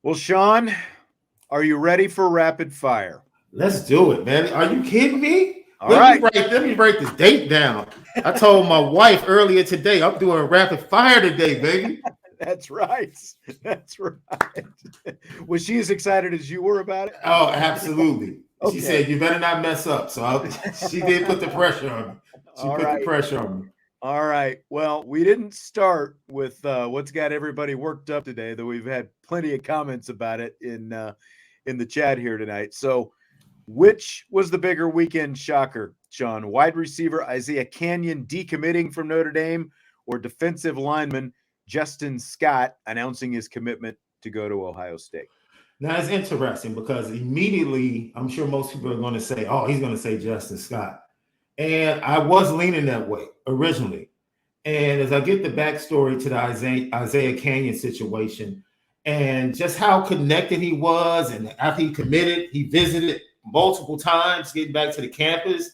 Well, Sean, are you ready for rapid fire? Let's do it, man. Are you kidding me? All right. Let me write this date down. I told my wife earlier today I'm doing rapid fire today, baby. That's right. That's right. Was she as excited as you were about it? Oh, absolutely. Okay. She said you better not mess up. She did put the pressure on me. She All put the right. pressure on me. All right. Well, we didn't start with what's got everybody worked up today, though we've had plenty of comments about it in the chat here tonight. So, which was the bigger weekend shocker, Sean? Wide receiver Isiah Canion decommitting from Notre Dame, or defensive lineman Justin Scott announcing his commitment to go to Ohio State? Now it's interesting because immediately I'm sure most people are going to say, "Oh, he's going to say Justin Scott," and I was leaning that way originally. And as I get the backstory to the Isiah Canion situation and just how connected he was, and after he committed, he visited multiple times getting back to the campus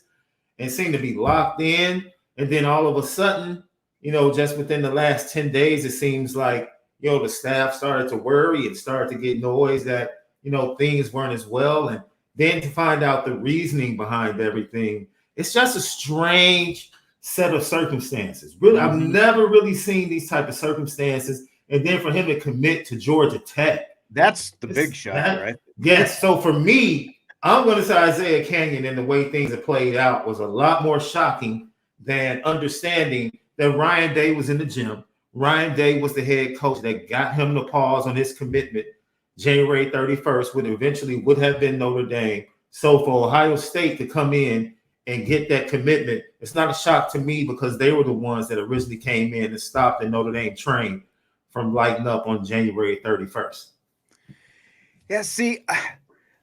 and seemed to be locked in. And then all of a sudden, just within the last 10 days, it seems like, the staff started to worry and started to get noise that, things weren't as well. And then to find out the reasoning behind everything, it's just a strange set of circumstances. Really, I've never really seen these type of circumstances. And then for him to commit to Georgia Tech. That's the big shot, right? Yes. So for me, I'm going to say Isiah Canion and the way things have played out was a lot more shocking than understanding that Ryan Day was in the gym. Ryan Day was the head coach that got him to pause on his commitment January 31st, when eventually would have been Notre Dame. So for Ohio State to come in and get that commitment, it's not a shock to me because they were the ones that originally came in and stopped the Notre Dame train from lighting up on January 31st. Yeah, see,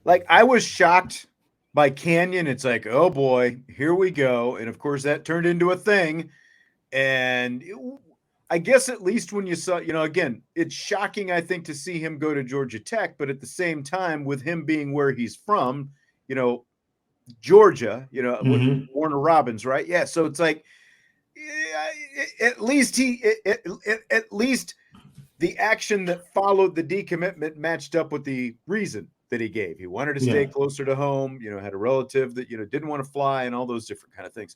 like I was shocked by Canion. It's like, oh boy, here we go. And of course, that turned into a thing. And I guess at least when you saw, again, it's shocking, I think, to see him go to Georgia Tech. But at the same time, with him being where he's from, Georgia, Warner Robins, right? Yeah. So it's like, at least the action that followed the decommitment matched up with the reason that he gave. He wanted to stay closer to home, had a relative that, didn't want to fly and all those different kind of things.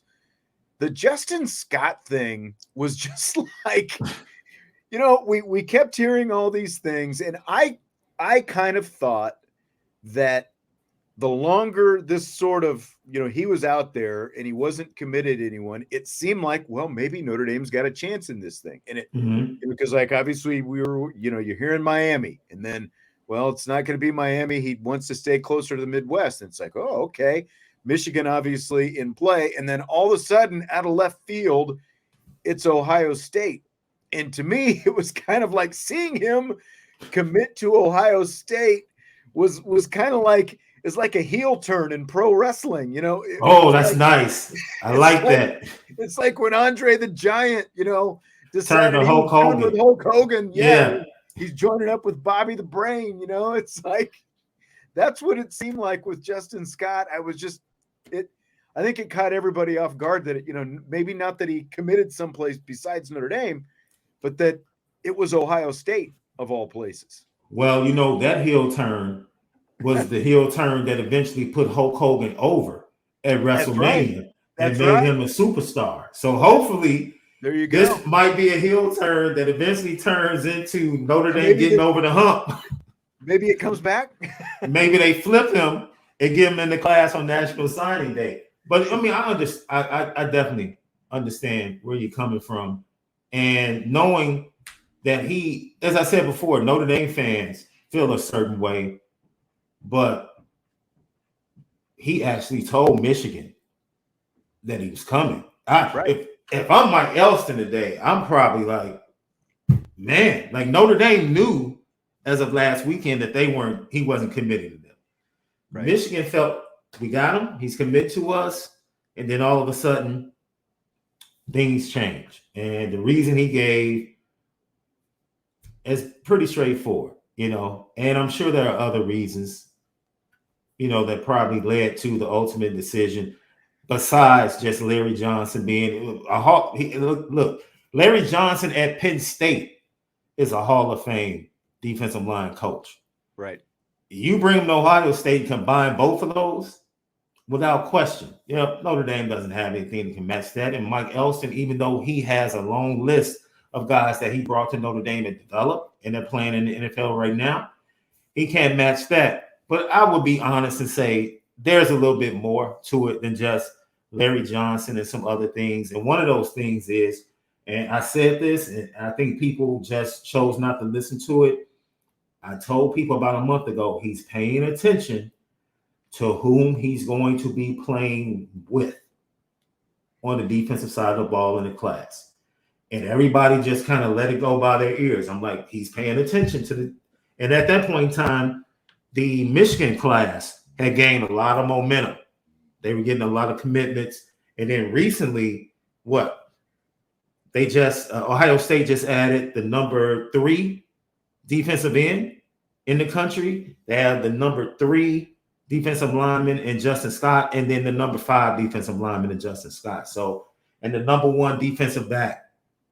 The Justin Scott thing was just like, we kept hearing all these things. And I kind of thought that the longer this sort of, he was out there and he wasn't committed to anyone, it seemed like, well, maybe Notre Dame's got a chance in this thing. And because like, obviously we were, you're here in Miami, and then, well, it's not going to be Miami. He wants to stay closer to the Midwest. And it's like, oh, okay. Michigan obviously in play. And then all of a sudden out of left field, it's Ohio State. And to me, it was kind of like seeing him commit to Ohio State was kind of like, it's like a heel turn in pro wrestling, That's nice. I like that. It's like when Andre the Giant, decided to Hulk Hogan. With Hulk Hogan. Yeah. He's joining up with Bobby the Brain, it's like, that's what it seemed like with Justin Scott. I think it caught everybody off guard that, maybe not that he committed someplace besides Notre Dame, but that it was Ohio State of all places. Well, that heel turn was the heel turn that eventually put Hulk Hogan over at WrestleMania and made him a superstar. So hopefully there you go. This might be a heel turn that eventually turns into Notre Dame getting over the hump. Maybe it comes back. Maybe they flip him and get him in the class on National Signing Day. But I mean, I definitely understand where you're coming from, and knowing that he, as I said before, Notre Dame fans feel a certain way, but he actually told Michigan that he was coming. If I'm Mike Elston today, I'm probably like, man, like Notre Dame knew as of last weekend that he wasn't committed to them. Right. Michigan felt, we got him, he's committed to us, and then all of a sudden things change. And the reason he gave is pretty straightforward, and I'm sure there are other reasons, that probably led to the ultimate decision besides just Larry Johnson being a hall. Look, Larry Johnson at Penn State is a Hall of Fame defensive line coach. Right. You bring them to Ohio State, combine both of those without question. Notre Dame doesn't have anything that can match that. And Mike Elston, even though he has a long list of guys that he brought to Notre Dame and developed, and they're playing in the NFL right now, he can't match that. But I would be honest and say there's a little bit more to it than just Larry Johnson and some other things. And one of those things is, and I said this, and I think people just chose not to listen to it. I told people about a month ago, he's paying attention to whom he's going to be playing with on the defensive side of the ball in the class. And everybody just kind of let it go by their ears. I'm like, he's paying attention to the, and at that point in time, the Michigan class had gained a lot of momentum. They were getting a lot of commitments. And then recently, they just, Ohio State just added the number 3 defensive end in the country. They have the number 3 defensive lineman in Justin Scott, and then the number 5 defensive lineman in Justin Scott. So, and the number 1 defensive back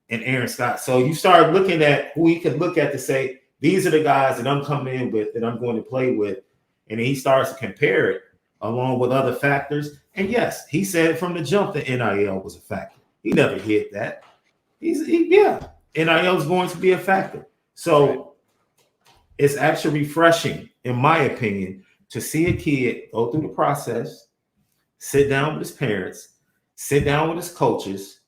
in Aaron Scott. So you start looking at who he could look at to say, these are the guys that I'm coming in with, that I'm going to play with. And he starts to compare it along with other factors. And yes, he said from the jump that NIL was a factor. He never hid that. NIL is going to be a factor. So it's actually refreshing, in my opinion, to see a kid go through the process, sit down with his parents, sit down with his coaches,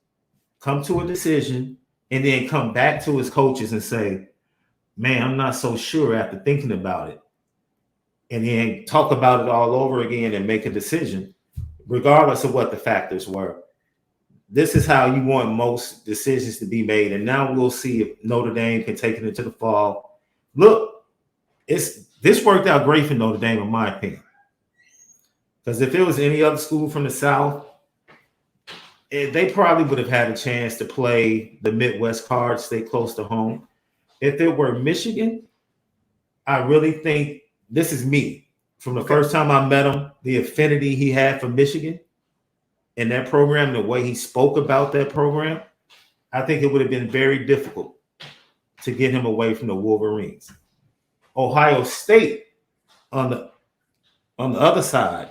come to a decision, and then come back to his coaches and say, man, I'm not so sure after thinking about it. And then talk about it all over again and make a decision, regardless of what the factors were. This is how you want most decisions to be made. And now we'll see if Notre Dame can take it into the fall. Look, this worked out great for Notre Dame, in my opinion. Because if it was any other school from the South, they probably would have had a chance to play the Midwest card, stay close to home. If it were Michigan, I really think, this is me, from the first time I met him, the affinity he had for Michigan and that program, the way he spoke about that program, I think it would have been very difficult to get him away from the Wolverines. Ohio State, on the other side,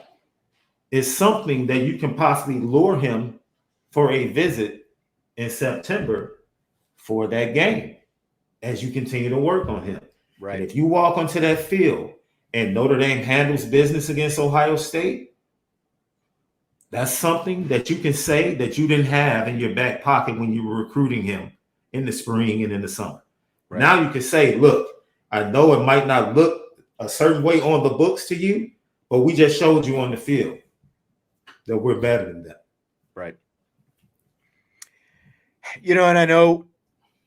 is something that you can possibly lure him for a visit in September for that game as you continue to work on him. Right. And if you walk onto that field and Notre Dame handles business against Ohio State, that's something that you can say that you didn't have in your back pocket when you were recruiting him in the spring and in the summer. Right. Now you can say, look, I know it might not look a certain way on the books to you, but we just showed you on the field that we're better than that. Right. And I know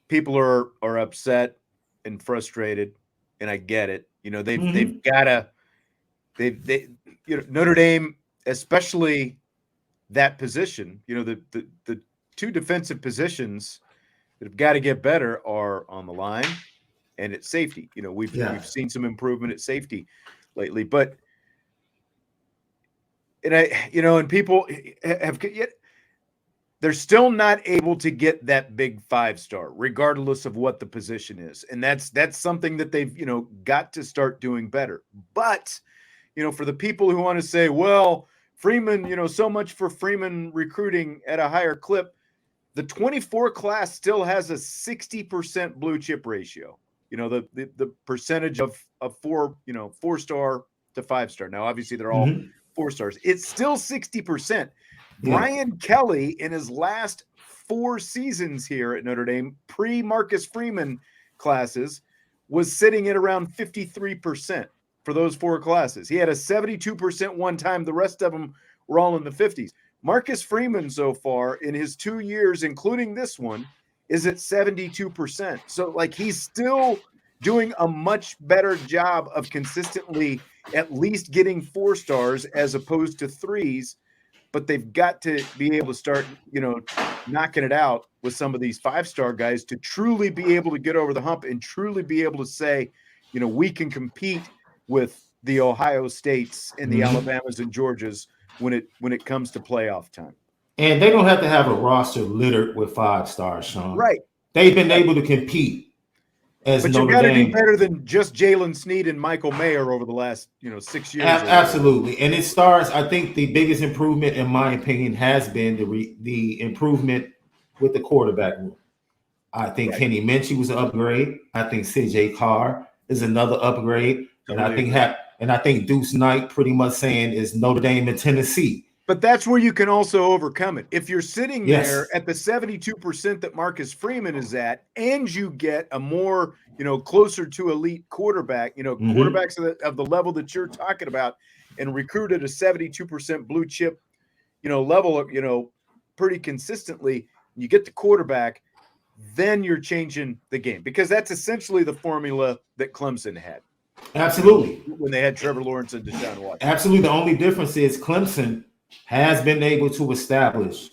people are upset and frustrated, and I get it. They've got to, Notre Dame, especially that position, the 2 defensive positions that have got to get better are on the line and at safety. We've seen some improvement at safety lately, but and people have they're still not able to get that big 5-star, regardless of what the position is. And that's something that they've, got to start doing better. But, for the people who want to say, well, Freeman, so much for Freeman recruiting at a higher clip, the 24 class still has a 60% blue chip ratio. The percentage of 4-star to 5-star. Now, obviously, they're all 4 stars. It's still 60%. Brian Kelly, in his last 4 seasons here at Notre Dame, pre-Marcus Freeman classes, was sitting at around 53% for those 4 classes. He had a 72% one time. The rest of them were all in the 50s. Marcus Freeman so far in his 2 years, including this one, is at 72%. So, he's still doing a much better job of consistently at least getting 4 stars as opposed to 3s. But they've got to be able to start, knocking it out with some of these 5-star guys to truly be able to get over the hump and truly be able to say, we can compete with the Ohio States and the Alabamas and Georgias when it comes to playoff time. And they don't have to have a roster littered with 5 stars, Sean. Right. They've been able to compete as but Notre you got to Dame. do better than just Jalen Snead and Michael Mayer over the last 6 years. Absolutely, and it starts. I think the biggest improvement, in my opinion, has been the improvement with the quarterback room. I think Kenny Minchie was an upgrade. I think CJ Carr is another upgrade, Totally and I think Deuce Knight pretty much saying is Notre Dame and Tennessee. But that's where you can also overcome it. If you're sitting Yes. there at the 72% that Marcus Freeman is at, and you get a more, closer to elite quarterback, quarterbacks of the level that you're talking about, and recruited a 72% blue chip, level, pretty consistently, you get the quarterback, then you're changing the game, because that's essentially the formula that Clemson had. Absolutely. When they had Trevor Lawrence and Deshaun Watson. Absolutely. The only difference is Clemson has been able to establish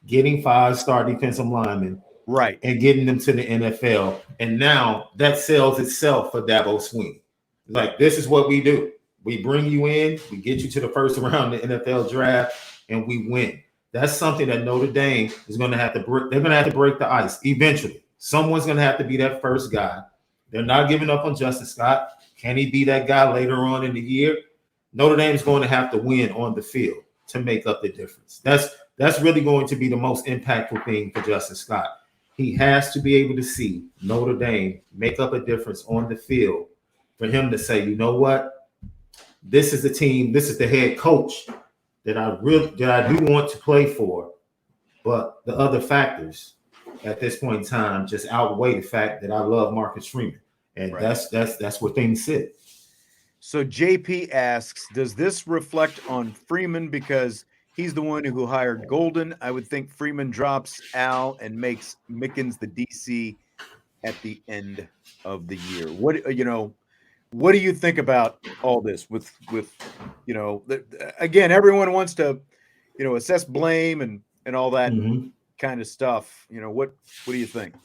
getting 5-star defensive linemen, right, and getting them to the NFL. And now that sells itself for Dabo Swinney. Like, this is what we do. We bring you in, we get you to the first round of the NFL draft, and we win. That's something that Notre Dame is going to have to break. They're going to have to break the ice eventually. Someone's going to have to be that first guy. They're not giving up on Justin Scott. Can he be that guy later on in the year? Notre Dame is going to have to win on the field to make up the difference. That's really going to be the most impactful thing for Justin Scott. He has to be able to see Notre Dame make up a difference on the field for him to say, you know what? This is the team, this is the head coach that I do want to play for. But the other factors at this point in time just outweigh the fact that I love Marcus Freeman. And that's where things sit. So JP asks, does this reflect on Freeman because he's the one who hired Golden? I would think Freeman drops Al and makes Mickens the DC at the end of the year. What do you think about all this with again, everyone wants to, assess blame and all that kind of stuff. What do you think?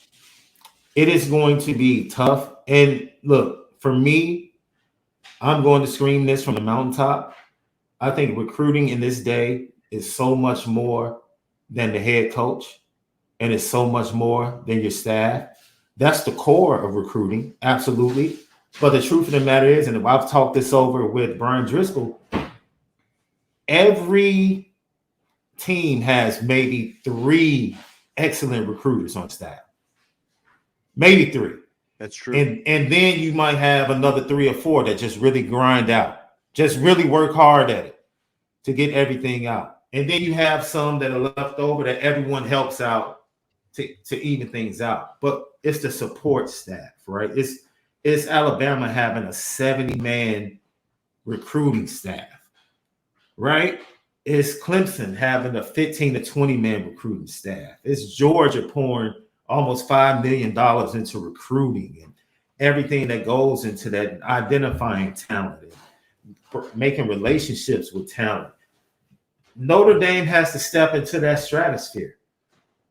It is going to be tough. And look, for me, I'm going to scream this from the mountaintop. I think recruiting in this day is so much more than the head coach, and it's so much more than your staff. That's the core of recruiting, absolutely. But the truth of the matter is, and I've talked this over with Brian Driscoll, every team has maybe 3 excellent recruiters on staff. Maybe 3. That's true. And then you might have another 3 or 4 that just really grind out, just really work hard at it to get everything out. And then you have some that are left over that everyone helps out to even things out. But it's the support staff, right? It's Alabama having a 70-man recruiting staff, right? It's Clemson having a 15 to 20-man recruiting staff. It's Georgia pouring almost $5 million into recruiting and everything that goes into that, and identifying talent and making relationships with talent. Notre Dame has to step into that stratosphere,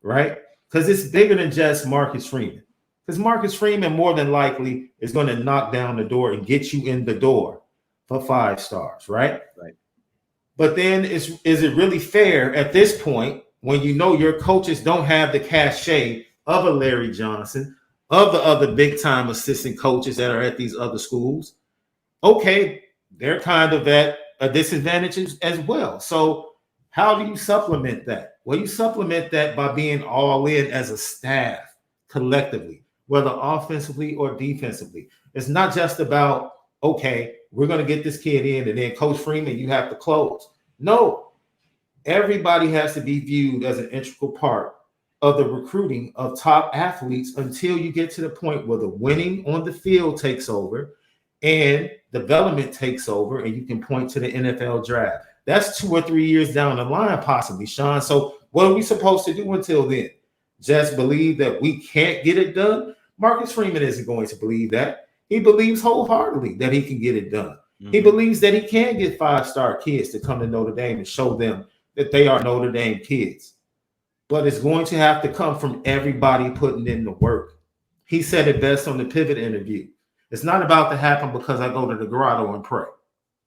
right? Because it's bigger than just Marcus Freeman. Because Marcus Freeman more than likely is going to knock down the door and get you in the door for 5 stars, right? Right. But then is it really fair at this point when you know your coaches don't have the cachet of a Larry Johnson, of the other big-time assistant coaches that are at these other schools? Okay, they're kind of at a disadvantage as well. So how do you supplement that? Well, you supplement that by being all in as a staff collectively, whether offensively or defensively. It's not just about, okay, we're going to get this kid in and then Coach Freeman, you have to close. No, everybody has to be viewed as an integral part of the recruiting of top athletes until you get to the point where the winning on the field takes over and development takes over, and you can point to the NFL draft. That's 2 or 3 years down the line, possibly, Sean. So what are we supposed to do until then? Just believe that we can't get it done? Marcus Freeman isn't going to believe that. He believes wholeheartedly that he can get it done. Mm-hmm. He believes that he can get 5-star kids to come to Notre Dame and show them that they are Notre Dame kids. But it's going to have to come from everybody putting in the work. He said it best on the Pivot interview. It's not about to happen because I go to the grotto and pray.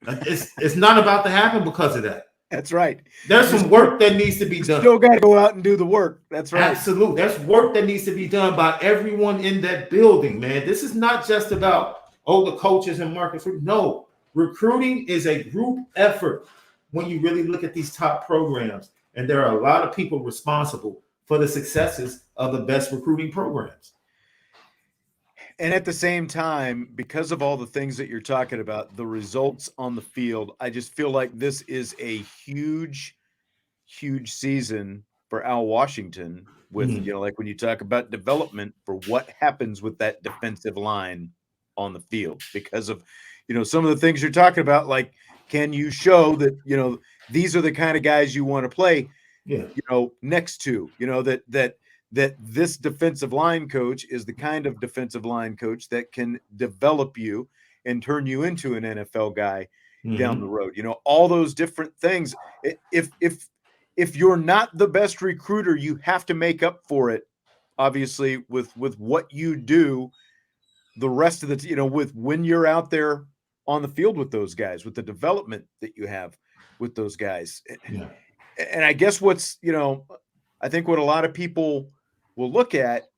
It's not about to happen because of that. That's right. There's some work that needs to be done. Still got to go out and do the work. That's right. Absolutely. There's work that needs to be done by everyone in that building, man. This is not just about, the coaches and markets. No, recruiting is a group effort when you really look at these top programs. And there are a lot of people responsible for the successes of the best recruiting programs. And at the same time, because of all the things that you're talking about, the results on the field, I just feel like this is a huge season for Al Washington with, like when you talk about development for what happens with that defensive line on the field because of, some of the things you're talking about, like, can you show that, these are the kind of guys you want to play, next to, that this defensive line coach is the kind of defensive line coach that can develop you and turn you into an NFL guy down the road. All those different things. If you're not the best recruiter, you have to make up for it, obviously, with what you do the rest of the, with when you're out there on the field with those guys, with the development that you have with those guys. Yeah. And I guess what's, I think what a lot of people will look at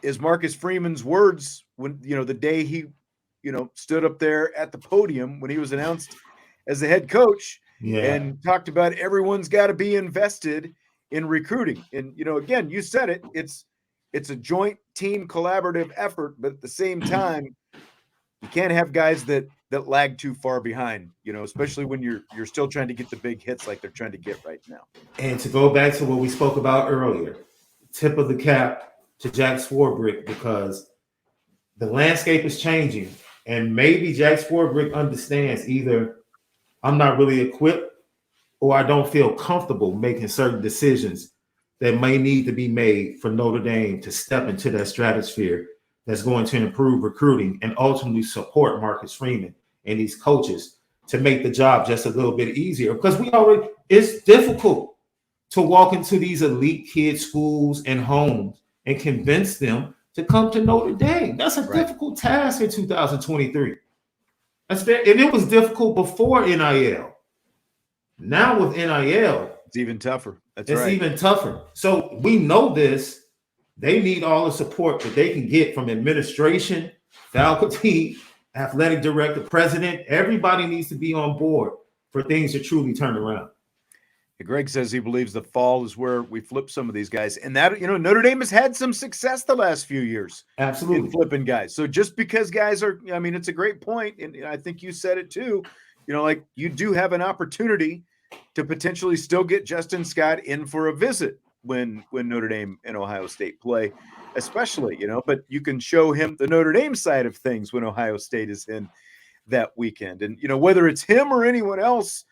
is Marcus Freeman's words when, the day he, stood up there at the podium when he was announced as the head coach and talked about everyone's got to be invested in recruiting. And, again, you said it, it's a joint team collaborative effort, but at the same time, you can't have guys that lag too far behind, especially when you're still trying to get the big hits like they're trying to get right now. And to go back to what we spoke about earlier, tip of the cap to Jack Swarbrick, because the landscape is changing. And maybe Jack Swarbrick understands either I'm not really equipped or I don't feel comfortable making certain decisions that may need to be made for Notre Dame to step into that stratosphere that's going to improve recruiting and ultimately support Marcus Freeman and these coaches to make the job just a little bit easier. Because it's difficult to walk into these elite kid schools and homes and convince them to come to Notre Dame. That's a difficult task in 2023. And it was difficult before NIL. Now with NIL, it's even tougher. It's even tougher. So we know this. They need all the support that they can get from administration, faculty, athletic director, president. Everybody needs to be on board for things to truly turn around. Greg says he believes the fall is where we flip some of these guys. And that, Notre Dame has had some success the last few years. Absolutely. In flipping guys. So just because guys are, it's a great point. And I think you said it too, like you do have an opportunity to potentially still get Justin Scott in for a visit when Notre Dame and Ohio State play, especially, but you can show him the Notre Dame side of things when Ohio State is in that weekend. And, whether it's him or anyone else,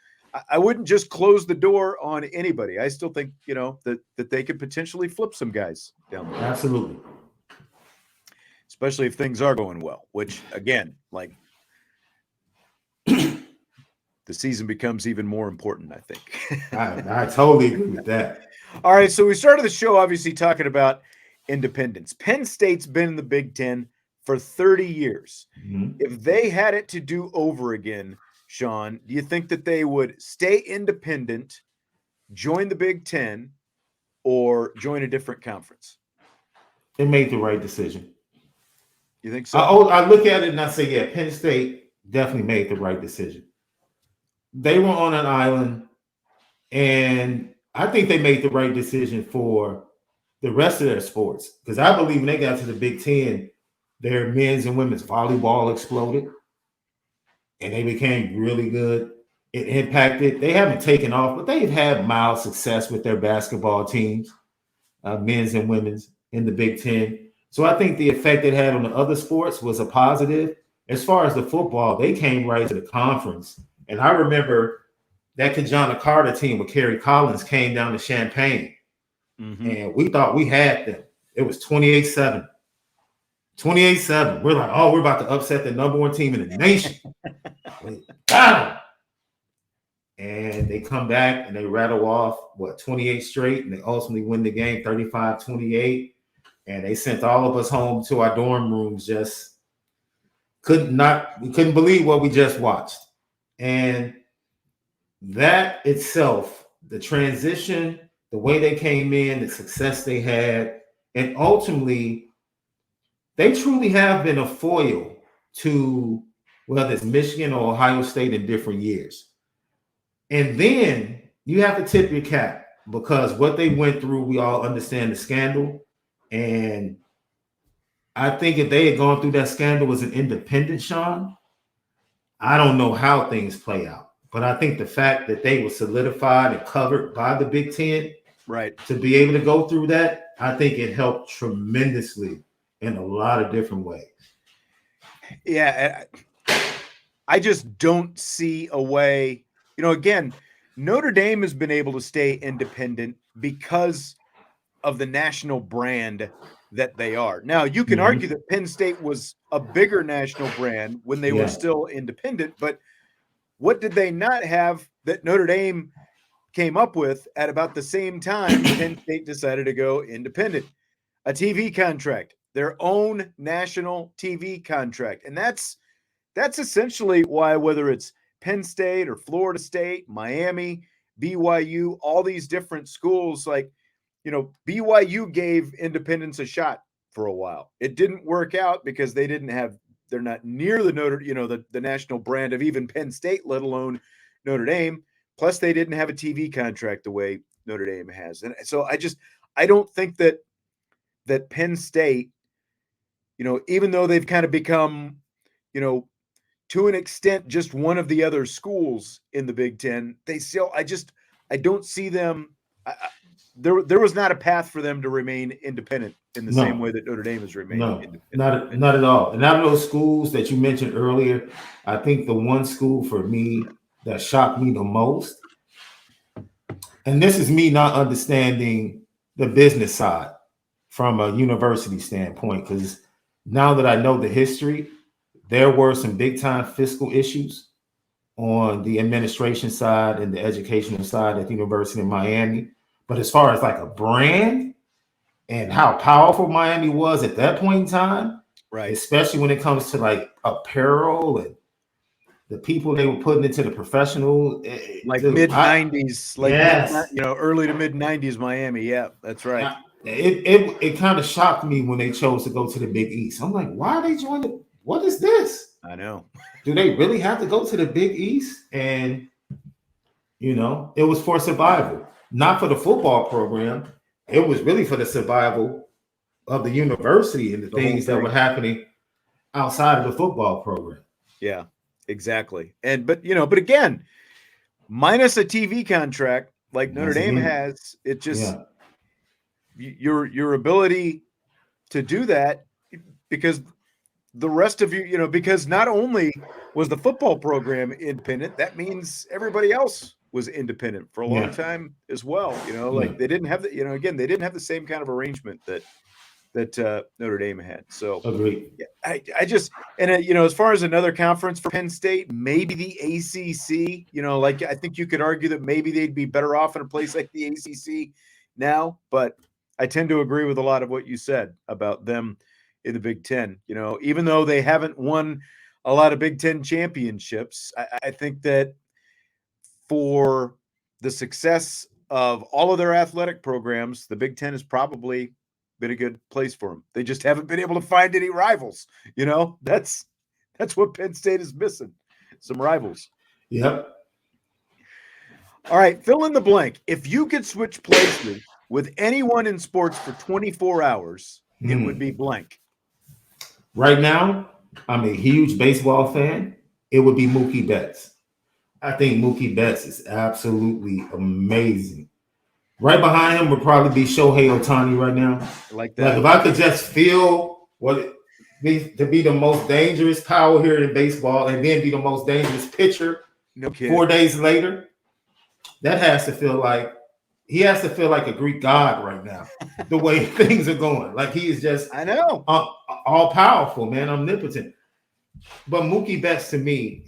I wouldn't just close the door on anybody. I still think, that they could potentially flip some guys down there. Absolutely. Especially if things are going well, which again, like the season becomes even more important, I think. I totally agree with that. All right. So we started the show obviously talking about independence. Penn State's been in the Big Ten for 30 years. Mm-hmm. If they had it to do over again, Sean, do you think that they would stay independent, join the Big Ten, or join a different conference? They made the right decision. You think so? I look at it and I say, yeah, Penn State definitely made the right decision. They were on an island, and I think they made the right decision for the rest of their sports. Because I believe when they got to the Big Ten, their men's and women's volleyball exploded. And they became really good. It impacted. They haven't taken off, but they've had mild success with their basketball teams, men's and women's, in the Big Ten. So I think the effect it had on the other sports was a positive. As far as the football, they came right to the conference. And I remember that Kajana Carter team with Kerry Collins came down to Champaign. Mm-hmm. And we thought we had them. It was 28-7. 28-7. We're like, we're about to upset the number one team in the nation. And they come back and they rattle off, 28 straight, and they ultimately win the game 35-28. And they sent all of us home to our dorm rooms. We couldn't believe what we just watched. And that itself, the transition, the way they came in, the success they had, and ultimately, they truly have been a foil to whether it's Michigan or Ohio State in different years. And then you have to tip your cap because what they went through, we all understand the scandal. And I think if they had gone through that scandal as an independent, Sean, I don't know how things play out. But I think the fact that they were solidified and covered by the Big Ten, right, to be able to go through that, I think it helped tremendously in a lot of different ways. Yeah, I just don't see a way. Again, Notre Dame has been able to stay independent because of the national brand that they are. Now, you can argue that Penn State was a bigger national brand when they were still independent, but what did they not have that Notre Dame came up with at about the same time Penn State decided to go independent? A TV contract, their own national TV contract. And that's essentially why, whether it's Penn State or Florida State, Miami, BYU, all these different schools, like, BYU gave independence a shot for a while. It didn't work out because they're not near the the national brand of even Penn State, let alone Notre Dame. Plus, they didn't have a TV contract the way Notre Dame has. And so I don't think that Penn State, even though they've kind of become, to an extent, just one of the other schools in the Big Ten, they still, I don't see them. There was not a path for them to remain independent in the same way that Notre Dame has remained independent. Not at all. And out of those schools that you mentioned earlier, I think the one school for me that shocked me the most, and this is me not understanding the business side from a university standpoint, because now that I know the history, there were some big time fiscal issues on the administration side and the educational side at the University of Miami. But as far as like a brand and how powerful Miami was at that point in time, right, especially when it comes to like apparel and the people they were putting into the professional, like mid-90s, early to mid-90s Miami. Yeah, that's right. It kind of shocked me when they chose to go to the Big East. I'm like, why are they joining? What is this? I know. Do they really have to go to the Big East? And it was for survival. Not for the football program. It was really for the survival of the university and the things that were happening outside of the football program. Yeah, exactly. But again, minus a TV contract like Notre Dame has, it just your ability to do that, because the rest of because not only was the football program independent, that means everybody else was independent for a long time as well. They didn't have the, again, they didn't have the same kind of arrangement that Notre Dame had. So agreed. I just, and as far as another conference for Penn State, maybe the ACC, I think you could argue that maybe they'd be better off in a place like the ACC now, but I tend to agree with a lot of what you said about them in the Big Ten. Even though they haven't won a lot of Big Ten championships, I think that for the success of all of their athletic programs, the Big Ten has probably been a good place for them. They just haven't been able to find any rivals. That's what Penn State is missing, some rivals. Yep. All right, fill in the blank. If you could switch places with anyone in sports for 24 hours, it would be blank. Right now, I'm a huge baseball fan. It would be Mookie Betts. I think Mookie Betts is absolutely amazing. Right behind him would probably be Shohei Ohtani right now. Like that. Like if I could just feel to be the most dangerous power here in baseball and then be the most dangerous pitcher 4 days later, that has to feel like he has to feel like a Greek god right now, the way things are going. Like he is just, I know, all powerful, man, omnipotent. But Mookie Betts, to me,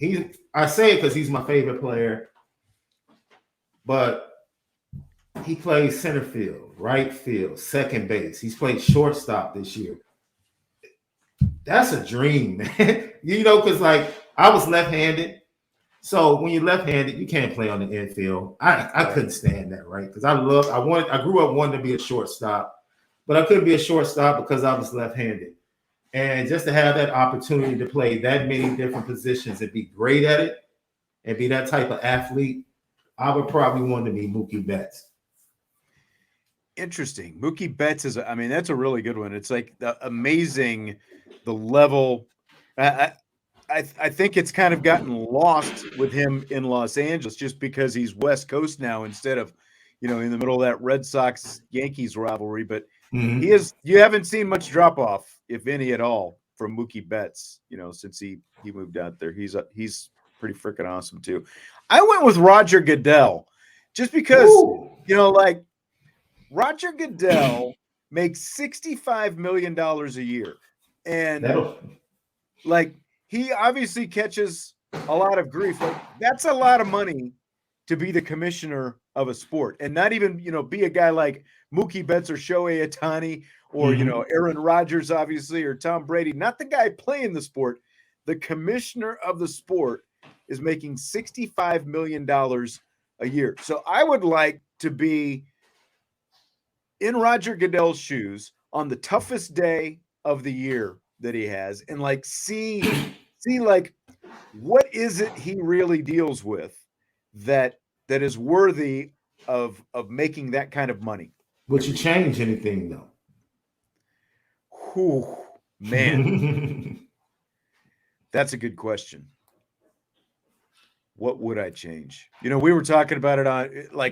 I say it because he's my favorite player, but he plays center field, right field, second base. He's played shortstop this year. That's a dream, man. Because like I was left-handed, So when you're left-handed, you can't play on the infield. I couldn't stand that, right? Because I grew up wanting to be a shortstop, but I couldn't be a shortstop because I was left-handed. And just to have that opportunity to play that many different positions and be great at it and be that type of athlete, I would probably want to be Mookie Betts. Interesting. Mookie Betts that's a really good one. It's like amazing the level. I think it's kind of gotten lost with him in Los Angeles just because he's West Coast now instead of, in the middle of that Red Sox Yankees rivalry. But you haven't seen much drop off, if any at all, from Mookie Betts, since he moved out there. He's pretty freaking awesome too. I went with Roger Goodell just because, Roger Goodell makes $65 million a year. And he obviously catches a lot of grief. Like, that's a lot of money to be the commissioner of a sport and not even, be a guy like Mookie Betts or Shohei Ohtani or, Aaron Rodgers, obviously, or Tom Brady, not the guy playing the sport. The commissioner of the sport is making $65 million a year. So I would like to be in Roger Goodell's shoes on the toughest day of the year that he has and see what is it he really deals with that is worthy of making that kind of money. Would you change anything though? Whew, man. That's a good question. What would I change? We were talking about it on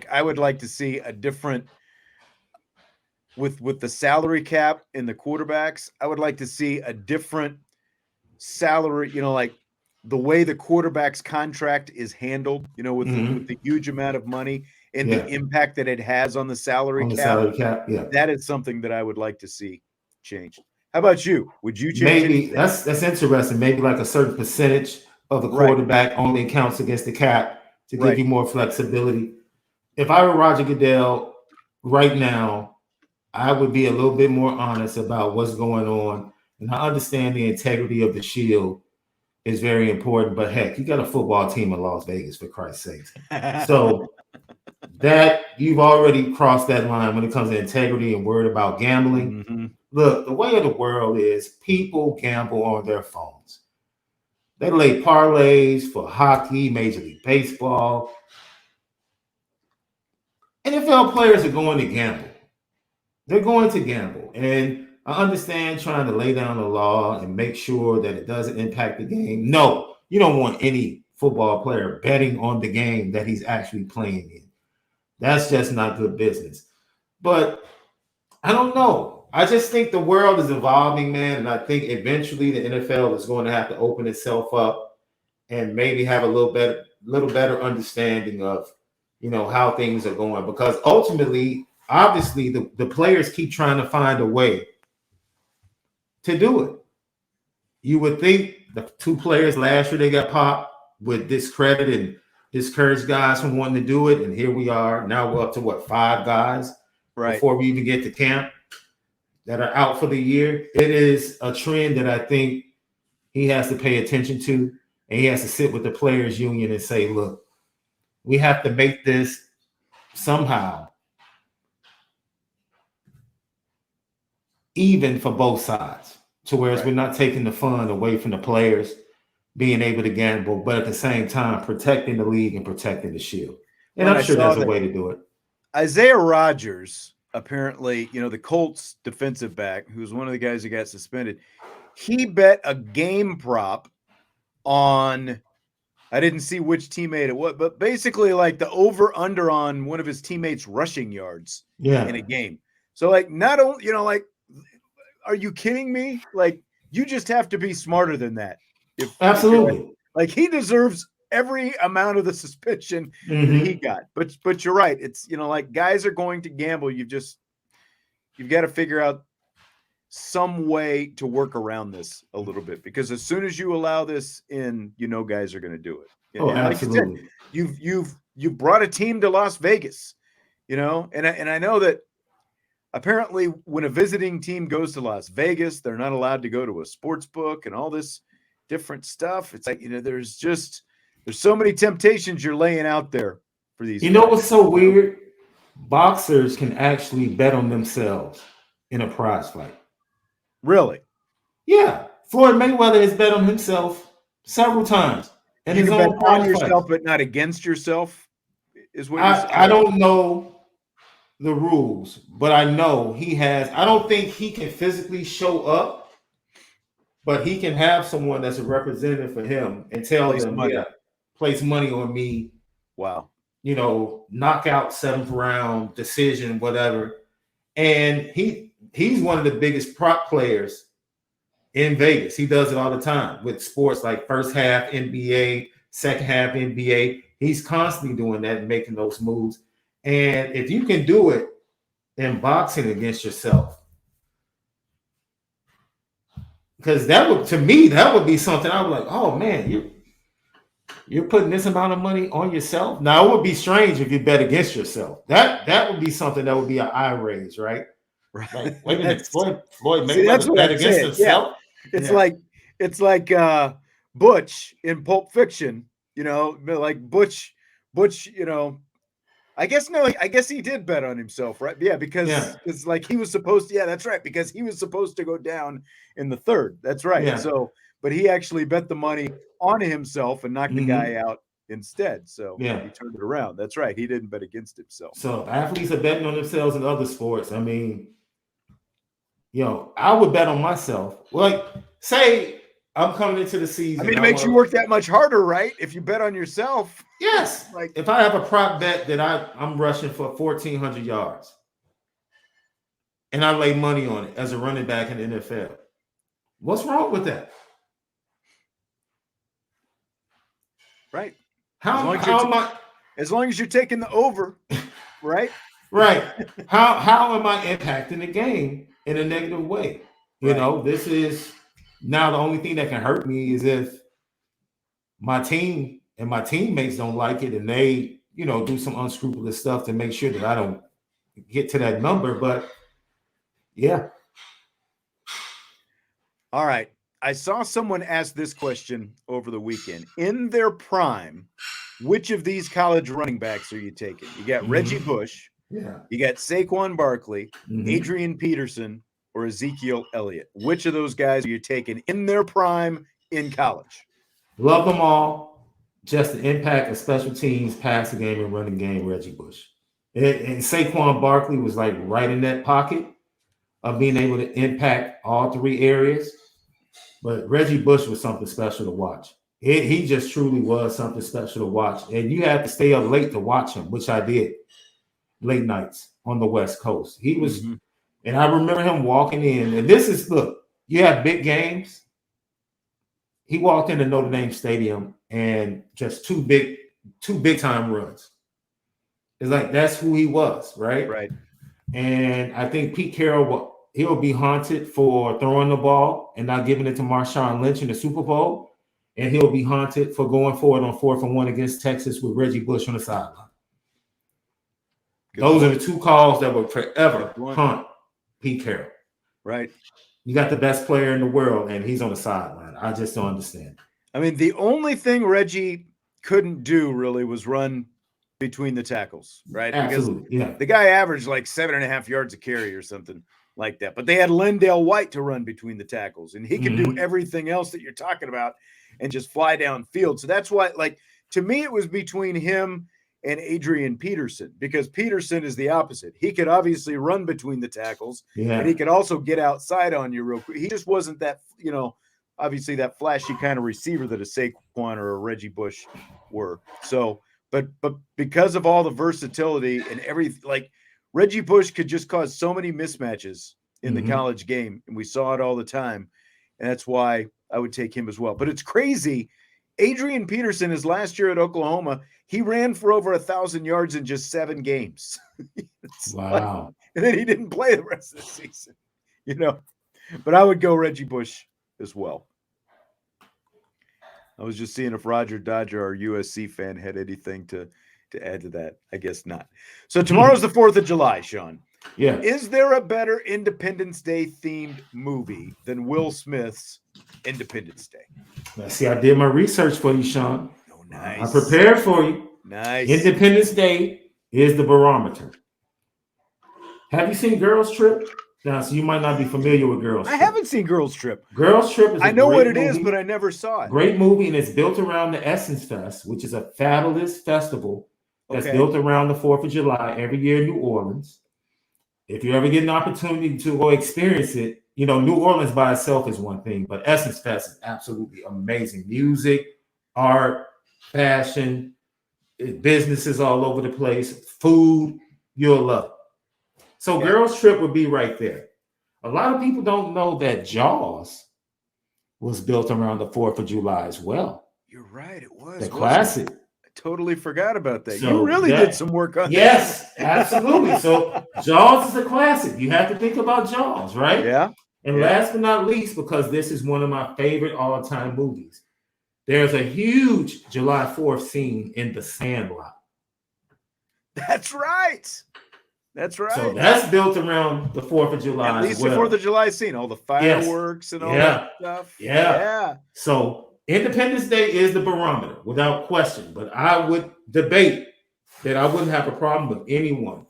I would like to see a different with the salary cap and the quarterbacks. I would like to see a different salary, the way the quarterback's contract is handled, with the huge amount of money and the impact that it has on the salary cap. That is something that I would like to see changed. How about you? Would you change anything? That's interesting. Maybe like a certain percentage of the quarterback only counts against the cap to give you more flexibility. If I were Roger Goodell right now, I would be a little bit more honest about what's going on. And I understand the integrity of the shield is very important, but heck, you got a football team in Las Vegas, for Christ's sakes. So that you've already crossed that line when it comes to integrity and worried about gambling. Mm-hmm. Look, the way of the world is people gamble on their phones. They lay parlays for hockey, Major League Baseball. NFL players are going to gamble. They're going to gamble. And I understand trying to lay down the law and make sure that it doesn't impact the game. No, you don't want any football player betting on the game that he's actually playing in. That's just not good business. But I don't know. I just think the world is evolving, man. And I think eventually the NFL is going to have to open itself up and maybe have a little better understanding of, how things are going. Because ultimately, obviously, the players keep trying to find a way to do it. You would think the two players last year, they got popped with discredit and discouraged guys from wanting to do it. And here we are. Now we're up to 5 guys before we even get to camp that are out for the year. It is a trend that I think he has to pay attention to. And he has to sit with the players union and say, look, we have to make this somehow even for both sides, to where we're not taking the fun away from the players being able to gamble, but at the same time protecting the league and protecting the shield. And I'm sure there's a way to do it. Isaiah Rodgers, apparently, the Colts defensive back, who's one of the guys who got suspended, he bet a game prop on, I didn't see which teammate it was, but basically the over-under on one of his teammates' rushing yards in a game. So not only, are you kidding me? You just have to be smarter than that. Absolutely. He deserves every amount of the suspicion that he got. But you're right. It's, guys are going to gamble. You've got to figure out some way to work around this a little bit, because as soon as you allow this in, guys are going to do it. Oh, and absolutely. You said, you've brought a team to Las Vegas, and I know that apparently when a visiting team goes to Las Vegas, they're not allowed to go to a sports book and all this different stuff. It's there's There's so many temptations you're laying out there for these. You know what's so weird? Boxers can actually bet on themselves in a prize fight. Really? Yeah. Floyd Mayweather has bet on himself several times. And you his can own bet on prize yourself, fights. but not against yourself, is what you're saying? I don't know the rules, but I know he has. I don't think he can physically show up, but he can have someone that's a representative for him and tell Place them, money. yeah, place money on me. Wow. You know, knockout, 7th round, decision, whatever. And he's one of the biggest prop players in Vegas. He does it all the time with sports like first half NBA, second half NBA. He's constantly doing that and making those moves. And if you can do it in boxing against yourself, because that would, to me, that would be something I was like, oh man, you're putting this amount of money on yourself. Now it would be strange if you bet against yourself. That would be something that would be an eye raise, right? Right. Like, wait a minute, Floyd that's Mayweather what bet I'm against saying. himself. Yeah. It's like Butch in Pulp Fiction, you know, like Butch, you know, I guess he did bet on himself, right? Yeah, because it's like he was supposed to, yeah, that's right, because he was supposed to go down in the 3rd. That's right. Yeah. So, but he actually bet the money on himself and knocked the guy out instead. So he turned it around. That's right. He didn't bet against himself. So athletes are betting on themselves in other sports. I mean, you know, I would bet on myself. Like, say I'm coming into the season. I mean, it makes you work that much harder, right? If you bet on yourself. Yes. Like if I have a prop bet that I'm rushing for 1,400 yards and I lay money on it as a running back in the NFL, what's wrong with that? Right. As long as you're taking the over, right? Right. How am I impacting the game in a negative way? You know, this is now the only thing that can hurt me is if my team and my teammates don't like it and they, you know, do some unscrupulous stuff to make sure that I don't get to that number. But yeah. All right. I saw someone ask this question over the weekend. In their prime, which of these college running backs are you taking? You got Reggie Bush. Yeah. You got Saquon Barkley, Adrian Peterson, or Ezekiel Elliott. Which of those guys are you taking in their prime in college? Love them all. Just the impact of special teams, passing game, and running game, Reggie Bush. And Saquon Barkley was like right in that pocket of being able to impact all 3 areas. But Reggie Bush was something special to watch. He just truly was something special to watch. And you had to stay up late to watch him, which I did. Late nights on the West Coast. He was, and I remember him walking in, and this is, look, you have big games. He walked into Notre Dame Stadium and just two big time runs. It's like that's who he was, right? Right. And I think Pete Carroll, he'll be haunted for throwing the ball and not giving it to Marshawn Lynch in the Super Bowl. And he'll be haunted for going forward on 4th and 1 against Texas with Reggie Bush on the sideline. Those are the 2 calls that will forever haunt Pete Carroll. Right. You got the best player in the world, and he's on the sideline. I just don't understand. I mean, the only thing Reggie couldn't do really was run between the tackles, right? Absolutely, because the guy averaged like 7.5 yards a carry or something like that. But they had Lendale White to run between the tackles, and he can do everything else that you're talking about and just fly downfield. So that's why, like, to me, it was between him and Adrian Peterson, because Peterson is the opposite. He could obviously run between the tackles, and he could also get outside on you real quick. He just wasn't that, you know, obviously that flashy kind of receiver that a Saquon or a Reggie Bush were. So, but because of all the versatility and everything, like Reggie Bush could just cause so many mismatches in the college game, and we saw it all the time, and that's why I would take him as well. But it's crazy. Adrian Peterson, his last year at Oklahoma, he ran for over 1,000 yards in just 7 games. Wow. Like, and then he didn't play the rest of the season, you know. But I would go Reggie Bush as well. I was just seeing if Roger Dodger, our USC fan, had anything to add to that. I guess not. So tomorrow's the 4th of July, Sean. Yeah. Is there a better Independence Day themed movie than Will Smith's Independence Day? Now, see, I did my research for you, Sean. nice. I prepared for you. Nice. Independence Day is the barometer. Have you seen Girls Trip? Now, so you might not be familiar with Girls Trip. I haven't seen Girls Trip. Girls Trip is I know what it is, but I never saw it. Great movie, and it's built around the Essence Fest, which is a fabulous festival that's built around the 4th of July every year in New Orleans. If you ever get an opportunity to go experience it, you know, New Orleans by itself is one thing, but Essence Fest is absolutely amazing. Music, art, fashion, businesses all over the place, food, you'll love it. So Girls Trip would be right there. A lot of people don't know that Jaws was built around the 4th of July as well. You're right. It was. The classic. I totally forgot about that. So you really did some work on that. Yes, absolutely. So Jaws is a classic. You have to think about Jaws, right? Yeah. And last but not least, because this is one of my favorite all-time movies, there's a huge July 4th scene in The Sandlot. That's right. That's right. So that's built around the 4th of July. At least the 4th of July scene, all the fireworks and all that stuff. Yeah. So Independence Day is the barometer, without question. But I would debate that I wouldn't have a problem with anyone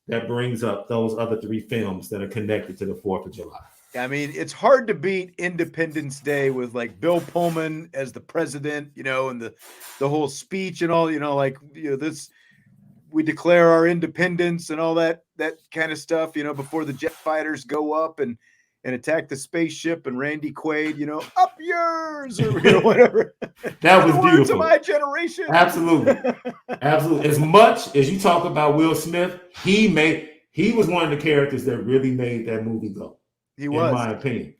that brings up those other 3 films that are connected to the 4th of July. I mean, it's hard to beat Independence Day with like Bill Pullman as the president, you know, and the whole speech and all, you know, like, you know, this, we declare our independence and all that kind of stuff, you know, before the jet fighters go up and attack the spaceship, and Randy Quaid, you know, up yours, or you know, whatever. That was beautiful. To my generation. Absolutely. Absolutely. As much as you talk about Will Smith, he was one of the characters that really made that movie go. He was, in my opinion.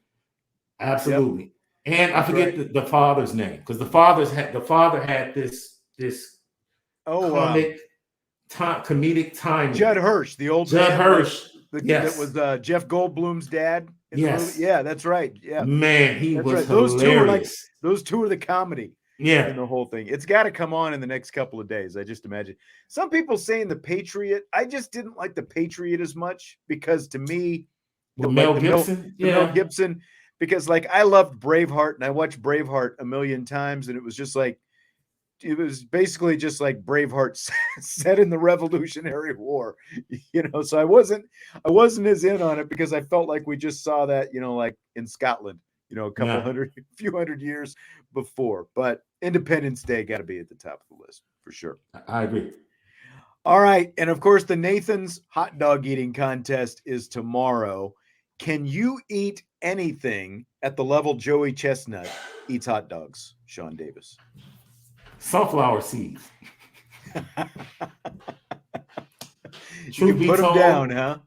Absolutely. Yep. And I forget the father's name, because the father had this comedic timing. Judd Hirsch, the old Judd Hirsch. That was Jeff Goldblum's dad. Yes. Yeah, that's right. Yeah. Man, he was right. hilarious. Those two are the comedy. Yeah. In the whole thing. It's got to come on in the next couple of days. I just imagine. Some people saying The Patriot. I just didn't like The Patriot as much, because to me, Mel Gibson, Mel Gibson, because like I loved Braveheart, and I watched Braveheart a million times, and it was just like, it was basically just like Braveheart set in the Revolutionary War, you know. So I wasn't as in on it, because I felt like we just saw that, you know, like in Scotland, you know, a few hundred years before. But Independence Day got to be at the top of the list for sure. I agree. All right, and of course the Nathan's hot dog eating contest is tomorrow. Can you eat anything at the level Joey Chestnut eats hot dogs, Sean Davis? Sunflower seeds. You can put them down, huh?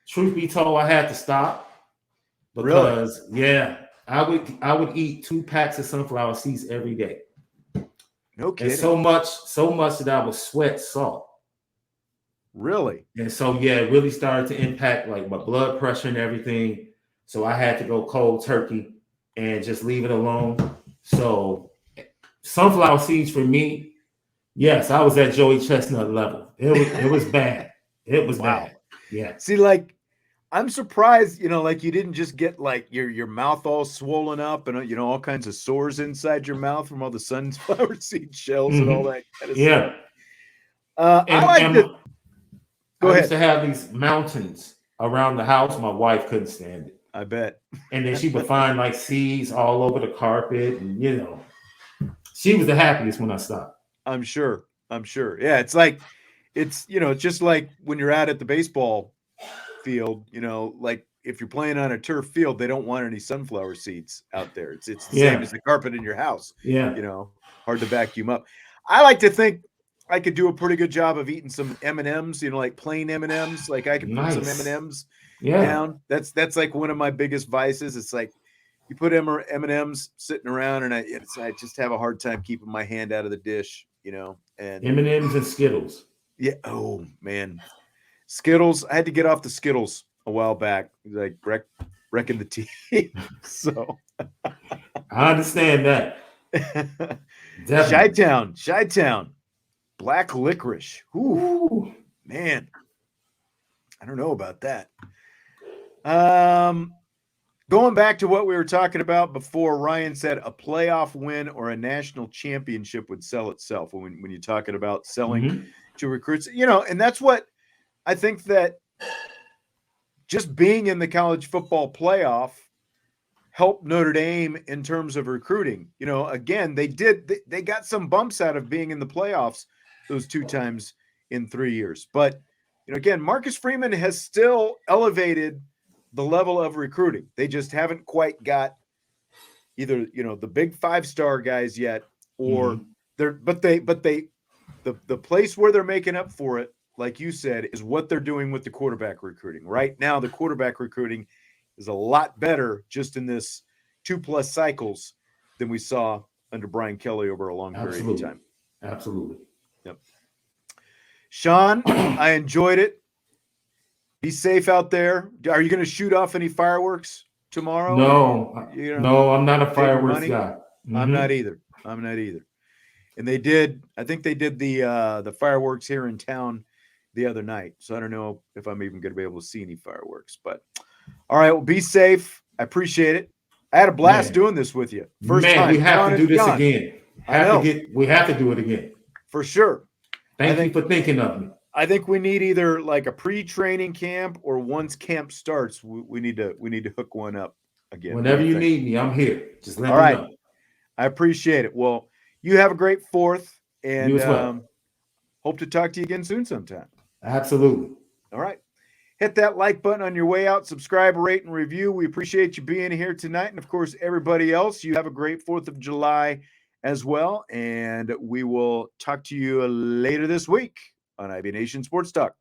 Truth be told, I had to stop, because I would eat 2 packs of sunflower seeds every day. No kidding. And so much that I would sweat salt. Really? And so it really started to impact like my blood pressure and everything. So I had to go cold turkey and just leave it alone. So sunflower seeds for me, yes, I was at Joey Chestnut level. It was bad. It was bad. Yeah. See, like, I'm surprised, you know, like you didn't just get like your mouth all swollen up and, you know, all kinds of sores inside your mouth from all the sunflower seed shells and all that kind of stuff. Go ahead. I used to have these mountains around the house. My wife couldn't stand it. I bet. And then she would find like seeds all over the carpet, and you know, she was the happiest when I stopped. I'm sure. Yeah, it's like, it's, you know, it's just like when you're out at the baseball field, you know, like if you're playing on a turf field, they don't want any sunflower seeds out there. It's the same as the carpet in your house. Yeah. You know, hard to vacuum up. I like to think I could do a pretty good job of eating some M&Ms, you know, like plain M&Ms. Like I could put some M&Ms down. That's like one of my biggest vices. It's like you put M&Ms sitting around, and I just have a hard time keeping my hand out of the dish, you know. And M&Ms and Skittles. Yeah. Oh man, Skittles. I had to get off the Skittles a while back, like wrecking the teeth. So I understand that. Chi-Town. Black licorice. Ooh, man. I don't know about that. Going back to what we were talking about before, Ryan said a playoff win or a national championship would sell itself when you're talking about selling to recruits. And that's what I think, that just being in the college football playoff helped Notre Dame in terms of recruiting. Again, they got some bumps out of being in the playoffs those 2 times in 3 years. But, again, Marcus Freeman has still elevated the level of recruiting. They just haven't quite got either, the big 5-star guys yet, or the place where they're making up for it, like you said, is what they're doing with the quarterback recruiting. Right now, the quarterback recruiting is a lot better just in this 2+ cycles than we saw under Brian Kelly over a long period of time. Absolutely. Yep. Sean, I enjoyed it. Be safe out there. Are you going to shoot off any fireworks tomorrow? No, no, I'm not a fireworks guy. I'm not either. And I think they did the fireworks here in town the other night. So I don't know if I'm even going to be able to see any fireworks. But all right, well, be safe. I appreciate it. I had a blast doing this with you. First time. We have to do this again. We have to do it again. For sure. Thank you for thinking of me. I think we need either like a pre-training camp, or once camp starts, we need to hook one up again. Whenever you need me, I'm here. Just let me know. I appreciate it. Well, you have a great 4th, and you as well. Hope to talk to you again soon sometime. Absolutely. All right. Hit that like button on your way out. Subscribe, rate, and review. We appreciate you being here tonight. And, of course, everybody else, you have a great 4th of July as well. And we will talk to you later this week on IB Nation Sports Talk.